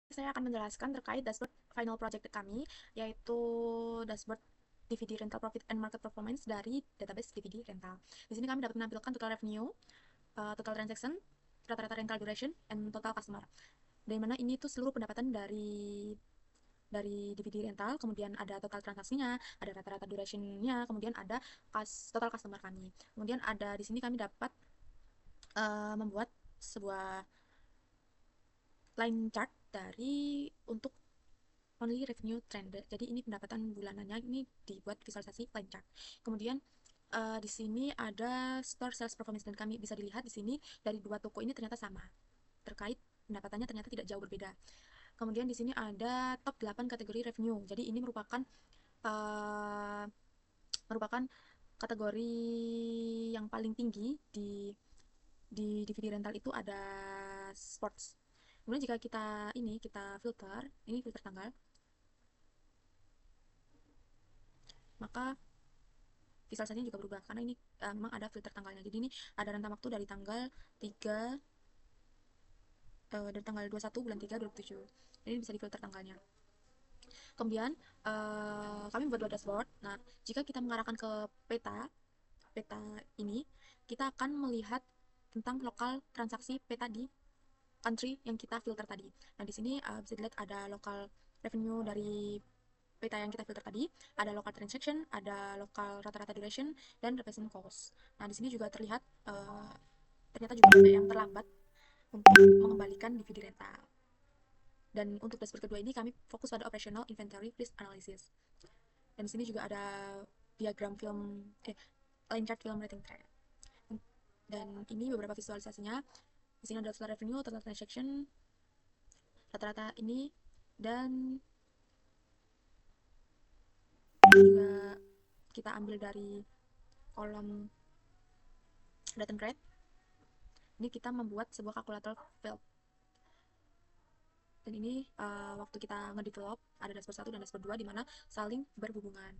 Saya akan menjelaskan terkait dashboard final project kami, yaitu dashboard DVD rental profit and market performance dari database DVD rental. Di sini kami dapat menampilkan total revenue, total transaction, rata-rata rental duration, and total customer. Dari mana ini tuh seluruh pendapatan dari DVD rental, kemudian ada total transaksinya, ada rata-rata durationnya, kemudian ada total customer kami. Kemudian ada di sini kami dapat membuat sebuah line chart untuk only revenue trend. Jadi ini pendapatan bulanannya ini dibuat visualisasi line chart. Kemudian di sini ada store sales performance dan kami bisa dilihat di sini dari dua toko ini ternyata sama. Terkait pendapatannya ternyata tidak jauh berbeda. Kemudian di sini ada top 8 kategori revenue. Jadi ini uh, merupakan kategori yang paling tinggi di DVD rental itu ada sports. Kemudian jika kita filter, ini filter tanggal, maka visualisasinya juga berubah karena ini memang ada filter tanggalnya. Jadi ini ada rentang waktu dari tanggal 3 dari tanggal 21 bulan 3 2007. Jadi bisa difilter tanggalnya. Kemudian kami membuat dua dashboard. Nah, jika kita mengarahkan ke peta ini, kita akan melihat tentang lokal transaksi peta di country yang kita filter tadi. Nah, di sini bisa dilihat ada lokal revenue dari peta yang kita filter tadi, ada local transaction, ada local rata-rata duration, dan replacement cost. Nah, di sini juga terlihat ternyata juga ada yang terlambat untuk mengembalikan DVD rental. Dan untuk dashboard kedua ini kami fokus pada operational inventory risk analysis. Dan di sini juga ada diagram line chart film rating trend. Dan ini beberapa visualisasinya. Di sini ada total revenue, total transaction, rata-rata ini, dan juga kita ambil dari kolom data grade. Ini kita membuat sebuah kalkulator field. Dan ini waktu kita ngedevelop ada dashboard 1 dan dashboard 2 di mana saling berhubungan.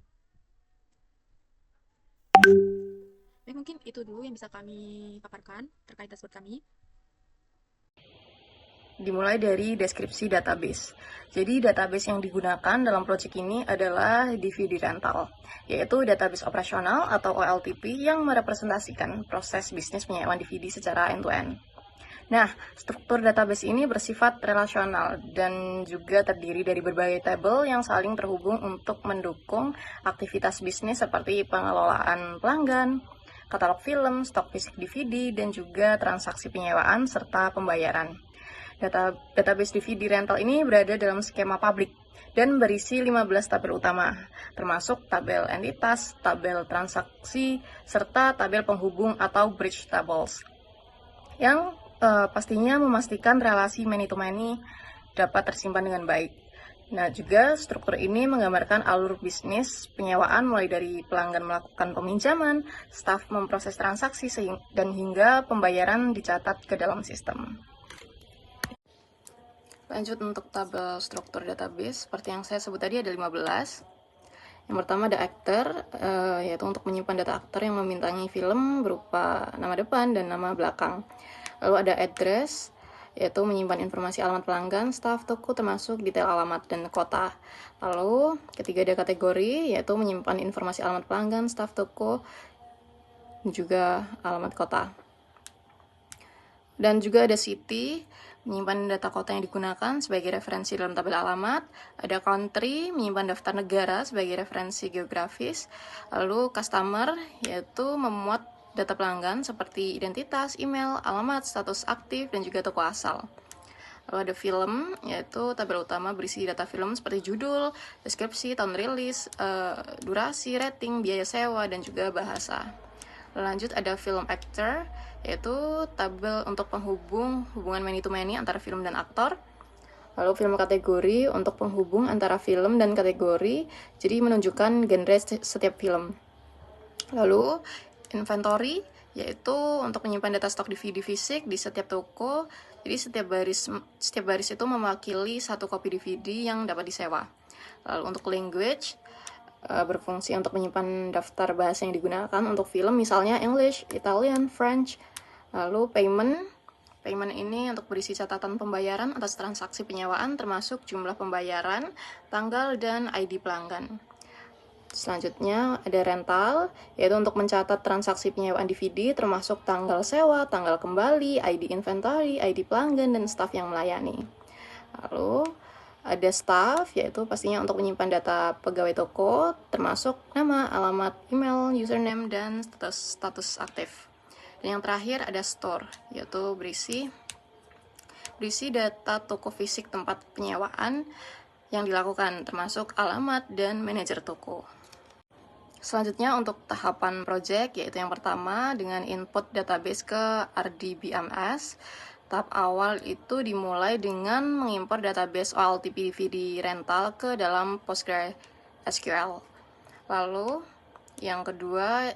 Baik, mungkin itu dulu yang bisa kami paparkan terkait dashboard kami. Dimulai dari deskripsi database. Jadi database yang digunakan dalam proyek ini adalah DVD rental, yaitu database operasional atau OLTP yang merepresentasikan proses bisnis penyewaan DVD secara end-to-end. Nah, struktur database ini bersifat relasional dan juga terdiri dari berbagai tabel yang saling terhubung untuk mendukung aktivitas bisnis seperti pengelolaan pelanggan, katalog film, stok fisik DVD, dan juga transaksi penyewaan serta pembayaran. Database DVD rental ini berada dalam skema publik dan berisi 15 tabel utama, termasuk tabel entitas, tabel transaksi, serta tabel penghubung atau bridge tables, yang pastinya memastikan relasi many-to-many dapat tersimpan dengan baik. Nah, juga struktur ini menggambarkan alur bisnis penyewaan mulai dari pelanggan melakukan peminjaman, staf memproses transaksi, dan hingga pembayaran dicatat ke dalam sistem. Lanjut untuk tabel struktur database, seperti yang saya sebut tadi ada 15. Yang pertama ada actor, yaitu untuk menyimpan data aktor yang membintangi film berupa nama depan dan nama belakang. Lalu ada address, yaitu menyimpan informasi alamat pelanggan, staf toko termasuk detail alamat dan kota. Lalu ketiga ada kategori, yaitu menyimpan informasi alamat pelanggan, staf toko, dan juga alamat kota. Dan juga ada city, menyimpan data kota yang digunakan sebagai referensi dalam tabel alamat. Ada country, menyimpan daftar negara sebagai referensi geografis. Lalu customer, yaitu memuat data pelanggan seperti identitas, email, alamat, status aktif, dan juga toko asal. Lalu ada film, yaitu tabel utama berisi data film seperti judul, deskripsi, tahun rilis, durasi, rating, biaya sewa, dan juga bahasa. Lanjut ada film actor, yaitu tabel untuk hubungan many-to-many antara film dan aktor. Lalu film kategori untuk penghubung antara film dan kategori, jadi menunjukkan genre setiap film. Lalu inventory, yaitu untuk menyimpan data stok DVD fisik di setiap toko. Jadi setiap baris itu mewakili satu kopi DVD yang dapat disewa. Lalu untuk language, berfungsi untuk menyimpan daftar bahasa yang digunakan untuk film, misalnya English, Italian, French. Lalu payment, Payment ini untuk berisi catatan pembayaran atas transaksi penyewaan termasuk jumlah pembayaran, tanggal, dan ID pelanggan. Selanjutnya ada rental, yaitu untuk mencatat transaksi penyewaan DVD termasuk tanggal sewa, tanggal kembali, ID inventory, ID pelanggan, dan staf yang melayani. Lalu ada staff, yaitu pastinya untuk menyimpan data pegawai toko termasuk nama, alamat, email, username, dan status aktif. Dan yang terakhir ada store, yaitu berisi data toko fisik tempat penyewaan yang dilakukan, termasuk alamat dan manajer toko. Selanjutnya untuk tahapan project, yaitu yang pertama dengan input database ke RDBMS. Tahap awal itu dimulai dengan mengimpor database OLTP DVD rental ke dalam PostgreSQL. Lalu yang kedua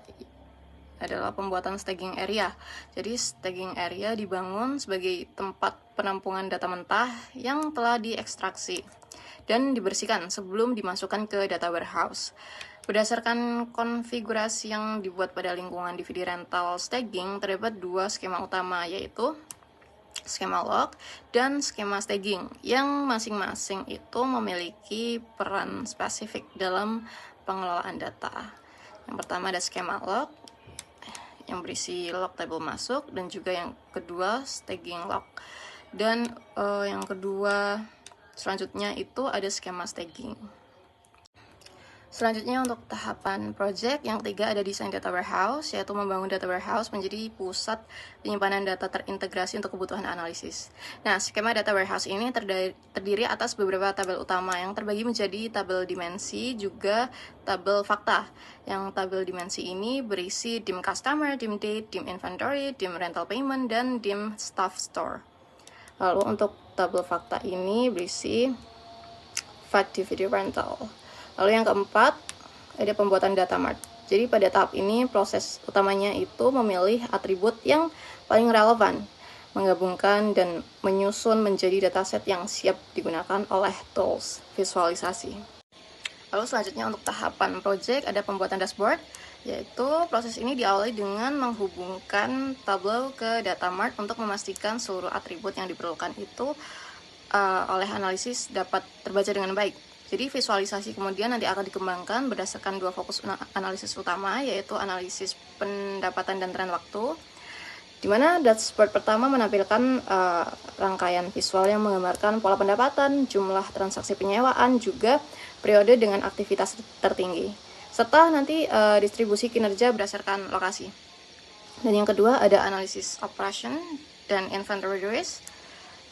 adalah pembuatan staging area. Jadi staging area dibangun sebagai tempat penampungan data mentah yang telah diekstraksi dan dibersihkan sebelum dimasukkan ke data warehouse. Berdasarkan konfigurasi yang dibuat pada lingkungan DVD rental staging, terdapat dua skema utama, yaitu skema log dan skema staging, yang masing-masing itu memiliki peran spesifik dalam pengelolaan data. Yang pertama ada skema log, yang berisi log table masuk, dan juga yang kedua staging log. Dan yang kedua selanjutnya itu ada skema staging. Selanjutnya untuk tahapan project, yang ketiga ada desain data warehouse, yaitu membangun data warehouse menjadi pusat penyimpanan data terintegrasi untuk kebutuhan analisis. Nah, skema data warehouse ini terdiri atas beberapa tabel utama yang terbagi menjadi tabel dimensi, juga tabel fakta. Yang tabel dimensi ini berisi dim customer, dim date, dim inventory, dim rental payment, dan dim staff store. Lalu untuk tabel fakta ini berisi fact DVD rental. Lalu yang keempat, ada pembuatan data mart. Jadi pada tahap ini proses utamanya itu memilih atribut yang paling relevan, menggabungkan dan menyusun menjadi dataset yang siap digunakan oleh tools visualisasi. Lalu selanjutnya untuk tahapan project ada pembuatan dashboard, yaitu proses ini diawali dengan menghubungkan Tableau ke data mart untuk memastikan seluruh atribut yang diperlukan itu oleh analisis dapat terbaca dengan baik. Jadi visualisasi kemudian nanti akan dikembangkan berdasarkan dua fokus analisis utama, yaitu analisis pendapatan dan tren waktu, di mana dashboard pertama menampilkan rangkaian visual yang menggambarkan pola pendapatan, jumlah transaksi penyewaan, juga periode dengan aktivitas tertinggi, serta nanti distribusi kinerja berdasarkan lokasi. Dan yang kedua ada analisis operation dan inventory risk.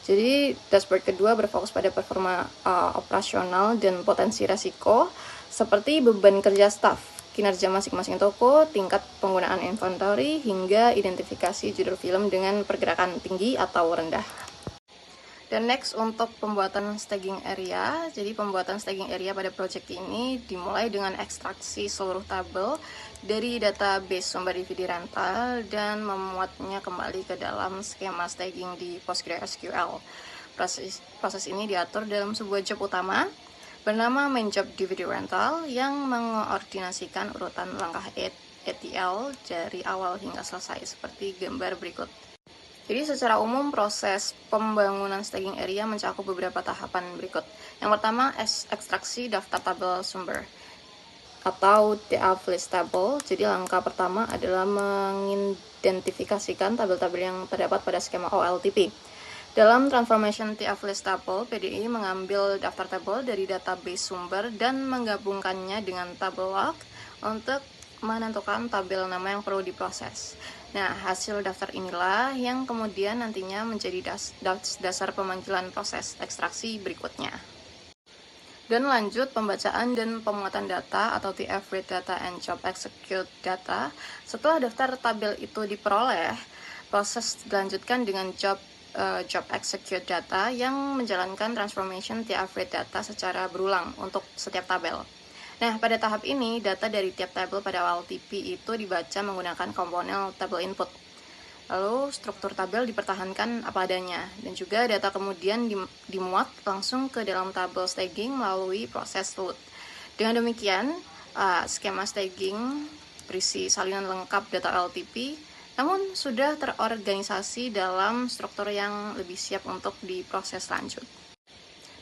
Jadi dashboard kedua berfokus pada performa operasional dan potensi resiko, seperti beban kerja staff, kinerja masing-masing toko, tingkat penggunaan inventory, hingga identifikasi judul film dengan pergerakan tinggi atau rendah. Dan next untuk pembuatan staging area. Jadi pembuatan staging area pada project ini dimulai dengan ekstraksi seluruh tabel dari database sumber DVD rental dan memuatnya kembali ke dalam skema staging di PostgreSQL. Proses ini diatur dalam sebuah job utama bernama main job DVD rental yang mengordinasikan urutan langkah ETL dari awal hingga selesai seperti gambar berikut. Jadi secara umum proses pembangunan staging area mencakup beberapa tahapan berikut. Yang pertama, ekstraksi daftar tabel sumber atau DAF list table. Jadi langkah pertama adalah mengidentifikasikan tabel-tabel yang terdapat pada skema OLTP. Dalam transformation TF list table, PDI mengambil daftar tabel dari database sumber dan menggabungkannya dengan tabel log untuk menentukan tabel nama yang perlu diproses. Nah, hasil daftar inilah yang kemudian nantinya menjadi dasar pemanggilan proses ekstraksi berikutnya. Dan lanjut pembacaan dan pemuatan data atau TF read data and job execute data. Setelah daftar tabel itu diperoleh, proses dilanjutkan dengan job execute data yang menjalankan transformation TF read data secara berulang untuk setiap tabel. Nah, pada tahap ini, data dari tiap tabel pada OLTP itu dibaca menggunakan komponen tabel input. Lalu, struktur tabel dipertahankan apa adanya, dan juga data kemudian dimuat langsung ke dalam tabel staging melalui proses load. Dengan demikian, skema staging berisi salinan lengkap data OLTP namun sudah terorganisasi dalam struktur yang lebih siap untuk diproses lanjut.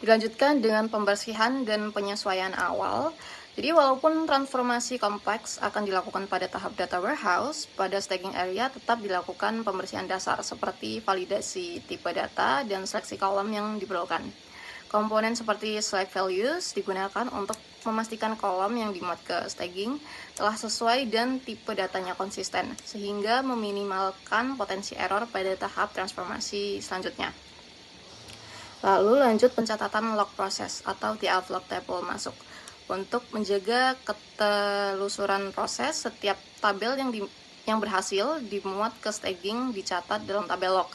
Dilanjutkan dengan pembersihan dan penyesuaian awal. Jadi walaupun transformasi kompleks akan dilakukan pada tahap data warehouse, pada staging area tetap dilakukan pembersihan dasar seperti validasi tipe data dan seleksi kolom yang diperlukan. Komponen seperti select values digunakan untuk memastikan kolom yang dimuat ke staging telah sesuai dan tipe datanya konsisten, sehingga meminimalkan potensi error pada tahap transformasi selanjutnya. Lalu lanjut pencatatan log proses atau TF log table masuk untuk menjaga ketelusuran proses. Setiap tabel yang berhasil dimuat ke staging dicatat dalam tabel log.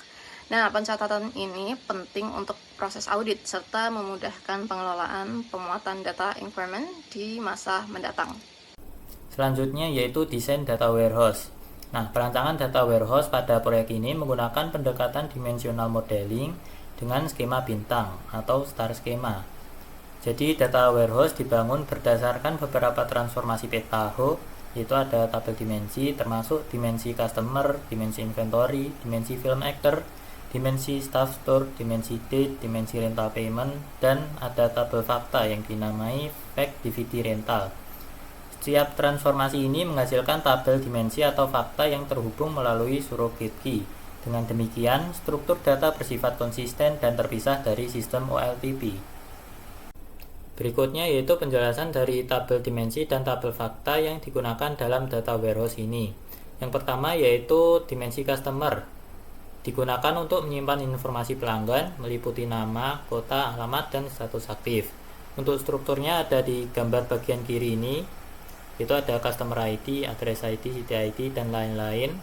Nah, pencatatan ini penting untuk proses audit serta memudahkan pengelolaan pemuatan data increment di masa mendatang. Selanjutnya yaitu desain data warehouse. Nah, perancangan data warehouse pada proyek ini menggunakan pendekatan dimensional modeling dengan skema bintang atau star skema. Jadi data warehouse dibangun berdasarkan beberapa transformasi petaho, yaitu ada tabel dimensi termasuk dimensi customer, dimensi inventory, dimensi film actor, dimensi staff store, dimensi date, dimensi rental payment, dan ada tabel fakta yang dinamai fact DVD rental. Setiap transformasi ini menghasilkan tabel dimensi atau fakta yang terhubung melalui surrogate key. Dengan demikian, struktur data bersifat konsisten dan terpisah dari sistem OLTP. Berikutnya yaitu penjelasan dari tabel dimensi dan tabel fakta yang digunakan dalam data warehouse ini. Yang pertama yaitu dimensi customer. Digunakan untuk menyimpan informasi pelanggan, meliputi nama, kota, alamat, dan status aktif. Untuk strukturnya ada di gambar bagian kiri ini, itu ada customer ID, address ID, city ID, dan lain-lain,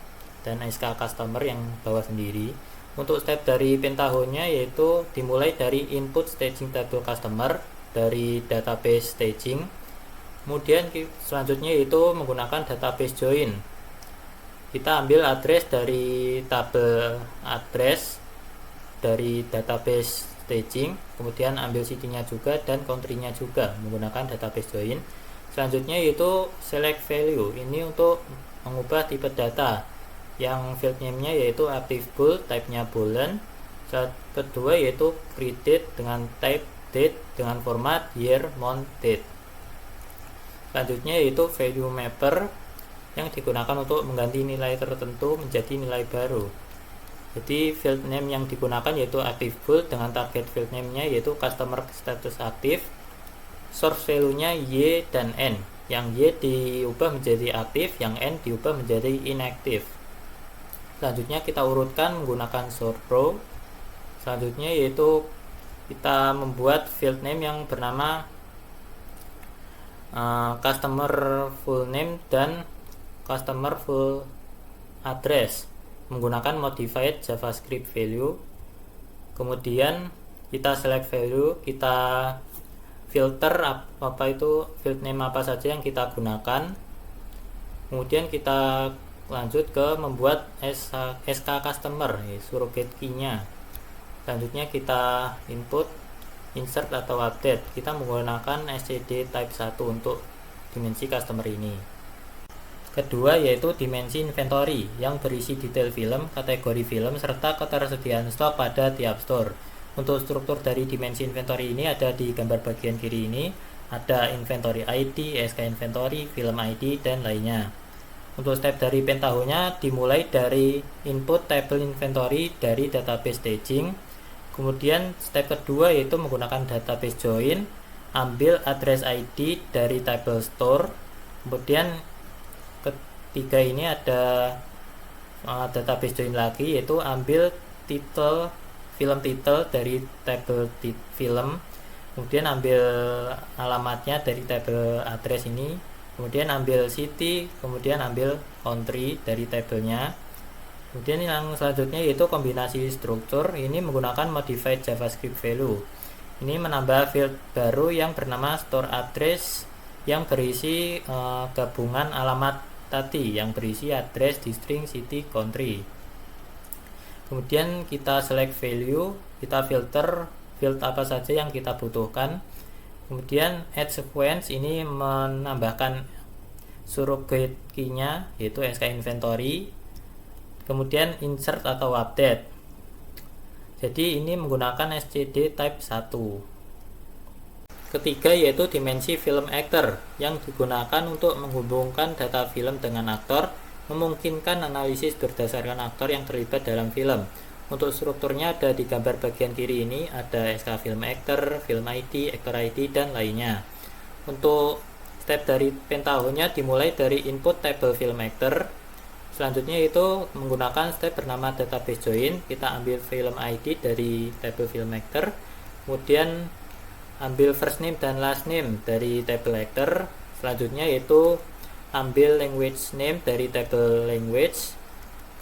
dan SK customer yang bawah sendiri. Untuk step dari pentahonya yaitu dimulai dari input staging table customer dari database staging. Kemudian selanjutnya yaitu menggunakan database join. Kita ambil address dari tabel address dari database staging, kemudian ambil city-nya juga dan country-nya juga menggunakan database join. Selanjutnya yaitu select value. Ini untuk mengubah tipe data. Yang field name-nya yaitu active bool, type-nya boolean. Kedua yaitu create date dengan type date dengan format year, month, date. Selanjutnya yaitu value mapper yang digunakan untuk mengganti nilai tertentu menjadi nilai baru. Jadi field name yang digunakan yaitu active bool dengan target field name-nya yaitu customer status aktif. Source value-nya Y dan N. Yang Y diubah menjadi aktif, yang N diubah menjadi inaktif. Selanjutnya kita urutkan menggunakan sort row. Selanjutnya yaitu kita membuat field name yang bernama customer full name dan customer full address menggunakan modified JavaScript value. Kemudian kita select value, kita filter apa itu field name apa saja yang kita gunakan. Kemudian kita lanjut ke membuat SK customer, surrogate key-nya. Selanjutnya kita input, insert atau update. Kita menggunakan std type 1 untuk dimensi customer ini. Kedua yaitu dimensi inventory yang berisi detail film, kategori film, serta ketersediaan stok pada tiap store. Untuk struktur dari dimensi inventory ini ada di gambar bagian kiri ini. Ada inventory ID, SK inventory, film ID, dan lainnya. Untuk step dari pentahonya dimulai dari input table inventory dari database staging. Kemudian step kedua yaitu menggunakan database join, ambil address ID dari table store. Kemudian ketiga ini ada database join lagi, yaitu ambil title film title dari table film. Kemudian ambil alamatnya dari table address ini. Kemudian ambil city, kemudian ambil country dari tabelnya. Kemudian yang selanjutnya yaitu kombinasi struktur. Ini menggunakan modified JavaScript value. Ini menambah field baru yang bernama store address yang berisi gabungan alamat tadi yang berisi address, district, city, country. Kemudian kita select value, kita filter field apa saja yang kita butuhkan. Kemudian add sequence ini menambahkan surrogate key-nya yaitu SK inventory. kemudian insert atau update. Jadi ini menggunakan SCD type 1. Ketiga yaitu dimensi film actor yang digunakan untuk menghubungkan data film dengan aktor, memungkinkan analisis berdasarkan aktor yang terlibat dalam film. Untuk strukturnya ada di gambar bagian kiri ini, ada SK film actor, film ID, actor ID, dan lainnya. Untuk step dari pentahonya dimulai dari input table film actor. Selanjutnya itu menggunakan step bernama database join. Kita ambil film ID dari table film actor, kemudian ambil first name dan last name dari table actor. Selanjutnya yaitu ambil language name dari table language.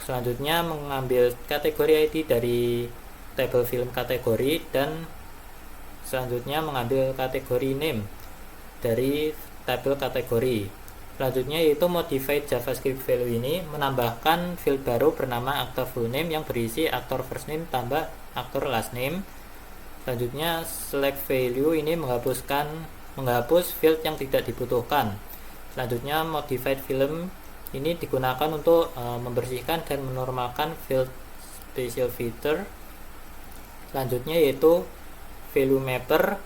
Selanjutnya mengambil kategori ID dari table film kategori, dan selanjutnya mengambil kategori name dari table kategori. Selanjutnya yaitu modified JavaScript value ini menambahkan field baru bernama aktor full name yang berisi aktor first name tambah aktor last name. Selanjutnya select value ini menghapus field yang tidak dibutuhkan. Selanjutnya modified film ini digunakan untuk membersihkan dan menormalkan field special feature. Selanjutnya yaitu value mapper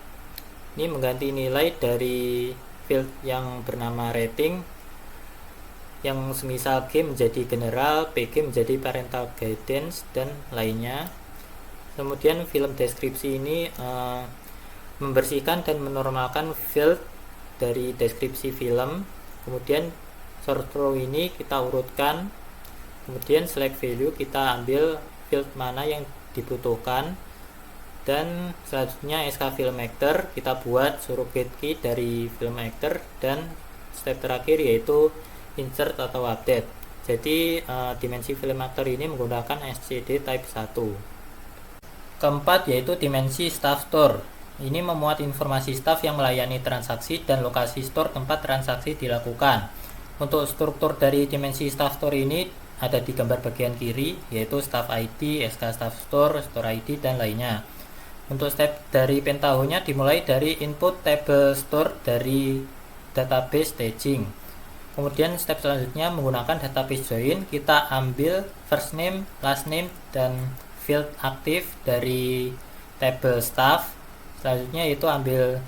ini mengganti nilai dari field yang bernama rating, yang semisal G menjadi general, PG menjadi parental guidance, dan lainnya. Kemudian film deskripsi ini membersihkan dan menormalkan field dari deskripsi film. Kemudian sort row ini kita urutkan. Kemudian select value, kita ambil field mana yang dibutuhkan. Dan selanjutnya SK film actor, kita buat surrogate key dari film actor. Dan step terakhir yaitu insert atau update. Jadi dimensi film actor ini menggunakan SCD type 1. Keempat yaitu dimensi staff store. Ini memuat informasi staff yang melayani transaksi dan lokasi store tempat transaksi dilakukan. Untuk struktur dari dimensi staff store ini ada di gambar bagian kiri, yaitu staff ID, SK staff store, store ID, dan lainnya. Untuk step dari pentahonya dimulai dari input table store dari database staging. Kemudian step selanjutnya menggunakan database join, kita ambil first name, last name, dan field aktif dari table staff. Selanjutnya itu ambil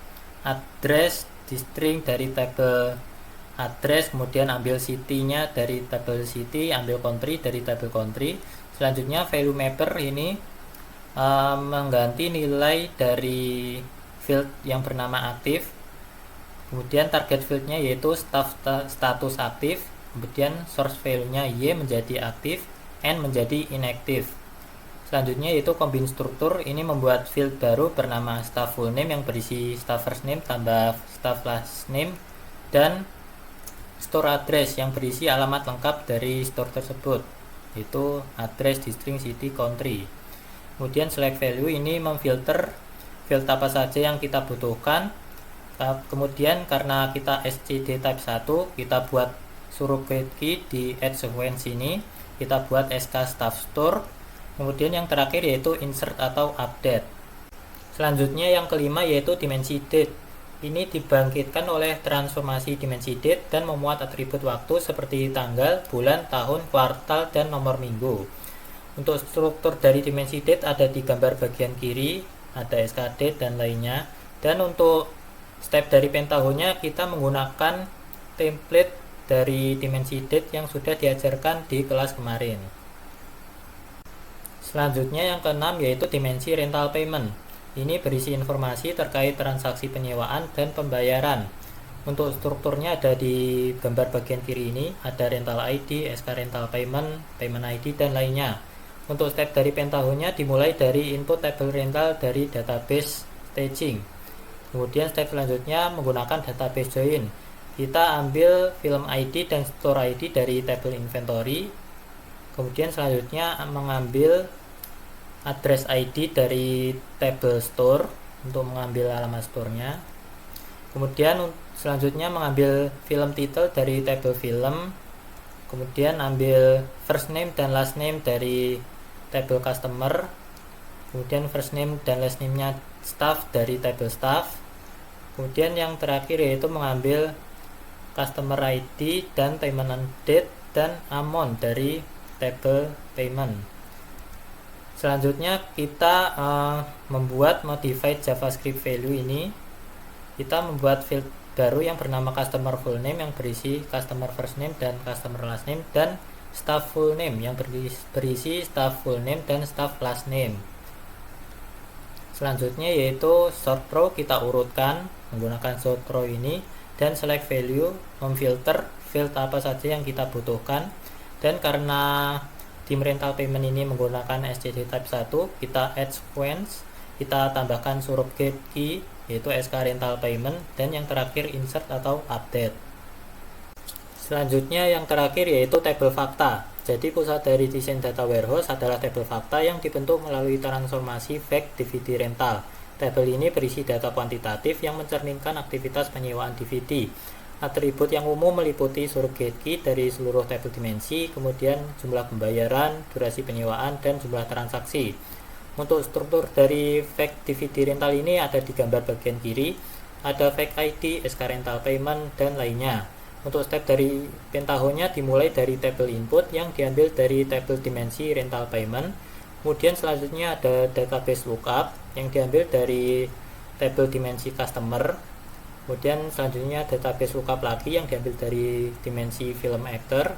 address di string dari table address, kemudian ambil city-nya dari table city, ambil country dari table country. Selanjutnya value mapper ini mengganti nilai dari field yang bernama aktif. Kemudian target fieldnya yaitu status aktif, kemudian source value-nya Y menjadi aktif, N menjadi inactive. Selanjutnya yaitu combine struktur, ini membuat field baru bernama staff full name yang berisi staff first name tambah staff last name, dan store address yang berisi alamat lengkap dari store tersebut, yaitu address, district, city, country. Kemudian select value ini memfilter field apa saja yang kita butuhkan. Kemudian karena kita SCD type 1, kita buat surrogate key di add sequence ini, kita buat SK staff store. Kemudian yang terakhir yaitu insert atau update. Selanjutnya yang kelima yaitu dimensi date. Ini dibangkitkan oleh transformasi dimensi date dan memuat atribut waktu seperti tanggal, bulan, tahun, kuartal, dan nomor minggu. Untuk struktur dari dimensi date ada di gambar bagian kiri, ada SK date dan lainnya. Dan untuk step dari pentahonya kita menggunakan template dari dimensi date yang sudah diajarkan di kelas kemarin. Selanjutnya yang keenam yaitu dimensi rental payment. Ini berisi informasi terkait transaksi penyewaan dan pembayaran. Untuk strukturnya ada di gambar bagian kiri ini, ada rental ID, SK rental payment, payment ID, dan lainnya. Untuk step dari pentahonya dimulai dari input table rental dari database staging. Kemudian step selanjutnya menggunakan database join. Kita ambil film ID dan store ID dari table inventory. Kemudian selanjutnya mengambil address ID dari table store untuk mengambil alamat store-nya. Kemudian selanjutnya mengambil film title dari table film. Kemudian ambil first name dan last name dari table customer. Kemudian first name dan last name-nya staff dari table staff. Kemudian yang terakhir yaitu mengambil customer ID dan payment date dan amount dari table payment. Selanjutnya kita membuat modified JavaScript value ini. Kita membuat field baru yang bernama customer full name yang berisi customer first name dan customer last name, dan staff full name yang berisi staff full name dan staff last name. Selanjutnya yaitu sort row, kita urutkan menggunakan sort row ini, dan select value, memfilter field apa saja yang kita butuhkan. Dan karena tim rental payment ini menggunakan SCD type 1, kita add sequence, kita tambahkan surrogate key yaitu SK rental payment, dan yang terakhir insert atau update. Selanjutnya yang terakhir yaitu tabel fakta. Jadi pusat dari desain data warehouse adalah tabel fakta yang dibentuk melalui transformasi fact DVD rental. Tabel ini berisi data kuantitatif yang mencerminkan aktivitas penyewaan DVD. Atribut yang umum meliputi surrogate key dari seluruh tabel dimensi, kemudian jumlah pembayaran, durasi penyewaan, dan jumlah transaksi. Untuk struktur dari fact DVD rental ini ada di gambar bagian kiri, ada fact ID, SK rental payment, dan lainnya. Untuk step dari pentahonya dimulai dari tabel input yang diambil dari tabel dimensi rental payment. Kemudian selanjutnya ada database lookup yang diambil dari tabel dimensi customer. Kemudian selanjutnya database lookup lagi yang diambil dari dimensi film actor.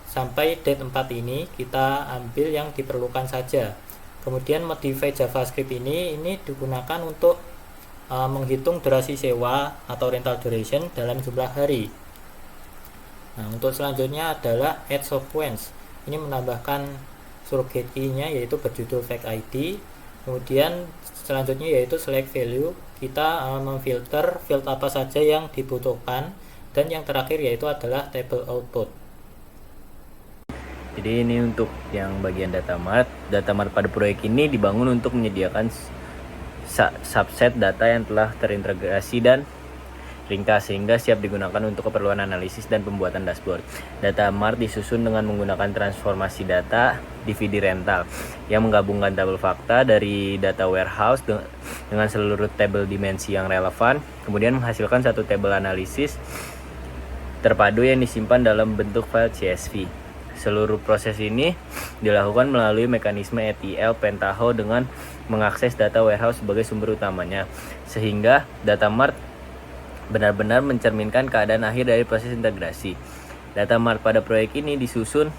Sampai date 4 ini kita ambil yang diperlukan saja. Kemudian modified JavaScript ini digunakan untuk menghitung durasi sewa atau rental duration dalam jumlah hari. Nah, untuk selanjutnya adalah add sequence. Ini menambahkan surrogate key-nya yaitu berjudul fact ID. Kemudian selanjutnya yaitu select value. Kita memfilter field apa saja yang dibutuhkan, dan yang terakhir yaitu adalah table output. Jadi ini untuk yang bagian data mart. Data mart pada proyek ini dibangun untuk menyediakan subset data yang telah terintegrasi dan ringkas sehingga siap digunakan untuk keperluan analisis dan pembuatan dashboard. Data mart disusun dengan menggunakan transformasi data DVD rental yang menggabungkan tabel fakta dari data warehouse dengan seluruh tabel dimensi yang relevan, kemudian menghasilkan satu tabel analisis terpadu yang disimpan dalam bentuk file CSV. Seluruh proses ini dilakukan melalui mekanisme ETL Pentaho dengan mengakses data warehouse sebagai sumber utamanya, sehingga data mart benar-benar mencerminkan keadaan akhir dari proses integrasi. Data mart pada proyek ini disusun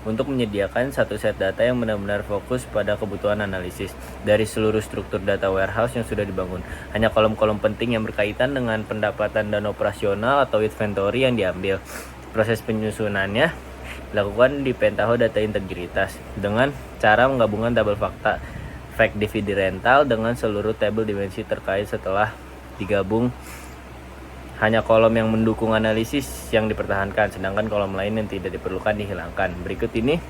untuk menyediakan satu set data yang benar-benar fokus pada kebutuhan analisis dari seluruh struktur data warehouse yang sudah dibangun. Hanya kolom-kolom penting yang berkaitan dengan pendapatan dan operasional atau inventory yang diambil. Proses penyusunannya dilakukan di Pentaho Data Integritas dengan cara menggabungkan tabel fakta fact DVD rental dengan seluruh tabel dimensi terkait. Setelah digabung, hanya kolom yang mendukung analisis yang dipertahankan, sedangkan kolom lain yang tidak diperlukan dihilangkan. Berikut ini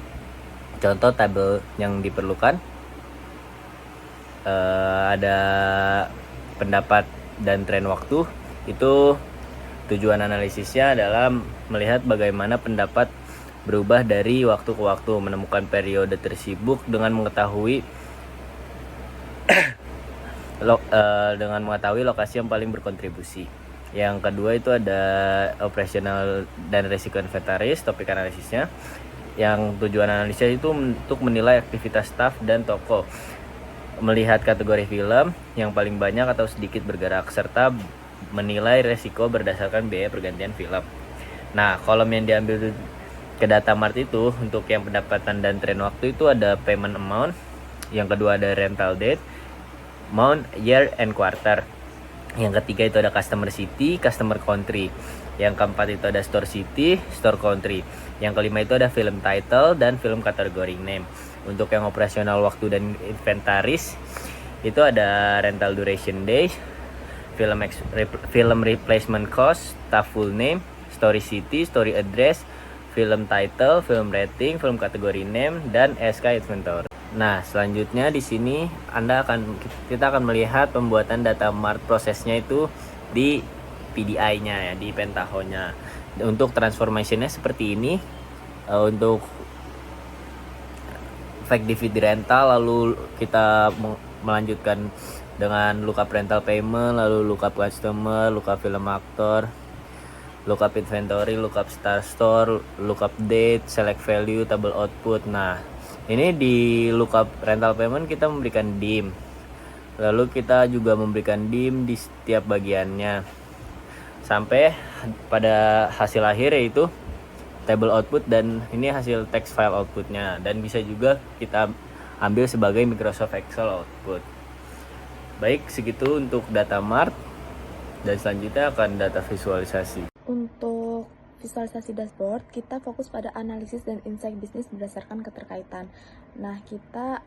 contoh tabel yang diperlukan. Ada pendapat dan tren waktu. Itu tujuan analisisnya adalah melihat bagaimana pendapat berubah dari waktu ke waktu, menemukan periode tersibuk dengan mengetahui lokasi yang paling berkontribusi. Yang kedua itu ada operasional dan risiko inventaris, topik analisisnya. Yang tujuan analisisnya itu untuk menilai aktivitas staf dan toko, melihat kategori film yang paling banyak atau sedikit bergerak, serta menilai risiko berdasarkan biaya pergantian film. Nah, kolom yang diambil ke data mart itu untuk yang pendapatan dan tren waktu itu ada payment amount, yang kedua ada rental date, month, year, and quarter. Yang ketiga itu ada customer city, customer country. Yang keempat itu ada store city, store country. Yang kelima itu ada film title dan film category name. Untuk yang operasional waktu dan inventaris itu ada rental duration days, film replacement cost, staff full name, story city, story address, film title, film rating, film kategori name, dan SK inventory. Nah, selanjutnya di sini kita akan melihat pembuatan data mart prosesnya itu di PDI-nya ya, di Pentaho-nya. Untuk transformation-nya seperti ini. Untuk fact DVD rental, lalu kita melanjutkan dengan lookup rental payment, lalu lookup customer, lookup film actor, lookup inventory, lookup start store, lookup date, select value, table output. Nah, ini di lookup rental payment kita memberikan dim. Lalu kita juga memberikan dim di setiap bagiannya. Sampai pada hasil akhir yaitu table output, dan ini hasil text file outputnya, dan bisa juga kita ambil sebagai Microsoft Excel output. Baik, segitu untuk data mart, dan selanjutnya akan data visualisasi. Untuk visualisasi dashboard, kita fokus pada analisis dan insight bisnis berdasarkan keterkaitan. Nah, kita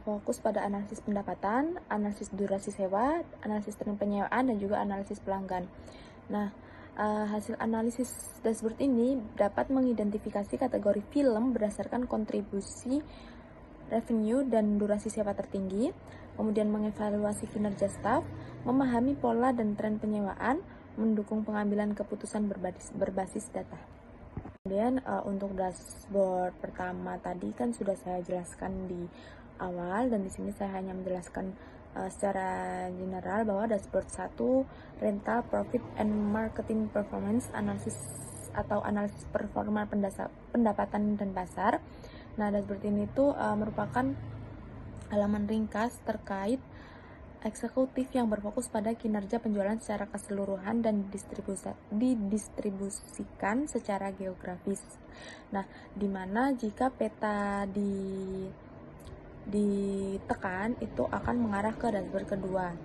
fokus pada analisis pendapatan, analisis durasi sewa, analisis tren penyewaan, dan juga analisis pelanggan. Nah, hasil analisis dashboard ini dapat mengidentifikasi kategori film berdasarkan kontribusi revenue dan durasi sewa tertinggi, kemudian mengevaluasi kinerja staf, memahami pola dan tren penyewaan, mendukung pengambilan keputusan berbasis data. Kemudian untuk dashboard pertama tadi kan sudah saya jelaskan di awal, dan di sini saya hanya menjelaskan secara general bahwa dashboard 1 rental profit and marketing performance analysis atau analisis performa pendapatan dan pasar. Nah, dashboard ini tuh merupakan halaman ringkas terkait eksekutif yang berfokus pada kinerja penjualan secara keseluruhan dan didistribusikan secara geografis. Nah, di mana jika peta ditekan itu akan mengarah ke dashboard kedua.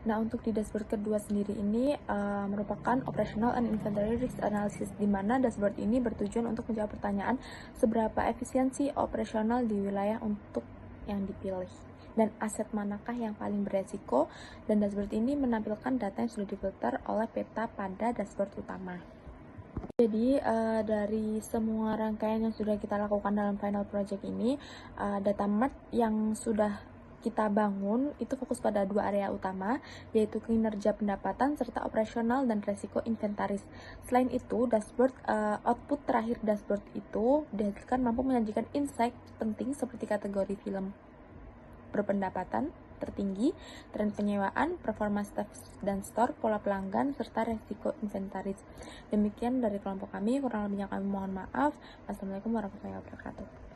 Nah, untuk di dashboard kedua sendiri ini merupakan operational and inventory risk analysis, di mana dashboard ini bertujuan untuk menjawab pertanyaan seberapa efisiensi operasional di wilayah untuk yang dipilih, dan aset manakah yang paling beresiko, dan dashboard ini menampilkan data yang sudah difilter oleh peta pada dashboard utama. Jadi dari semua rangkaian yang sudah kita lakukan dalam final project ini, data mart yang sudah kita bangun itu fokus pada 2 area utama, yaitu kinerja pendapatan serta operasional dan resiko inventaris. Selain itu, dashboard output terakhir dashboard itu dihasilkan mampu menyajikan insight penting seperti kategori film berpendapatan tertinggi, tren penyewaan, performa staff dan store, pola pelanggan, serta resiko inventaris. Demikian dari kelompok kami, kurang lebihnya kami mohon maaf. Wassalamualaikum warahmatullahi wabarakatuh.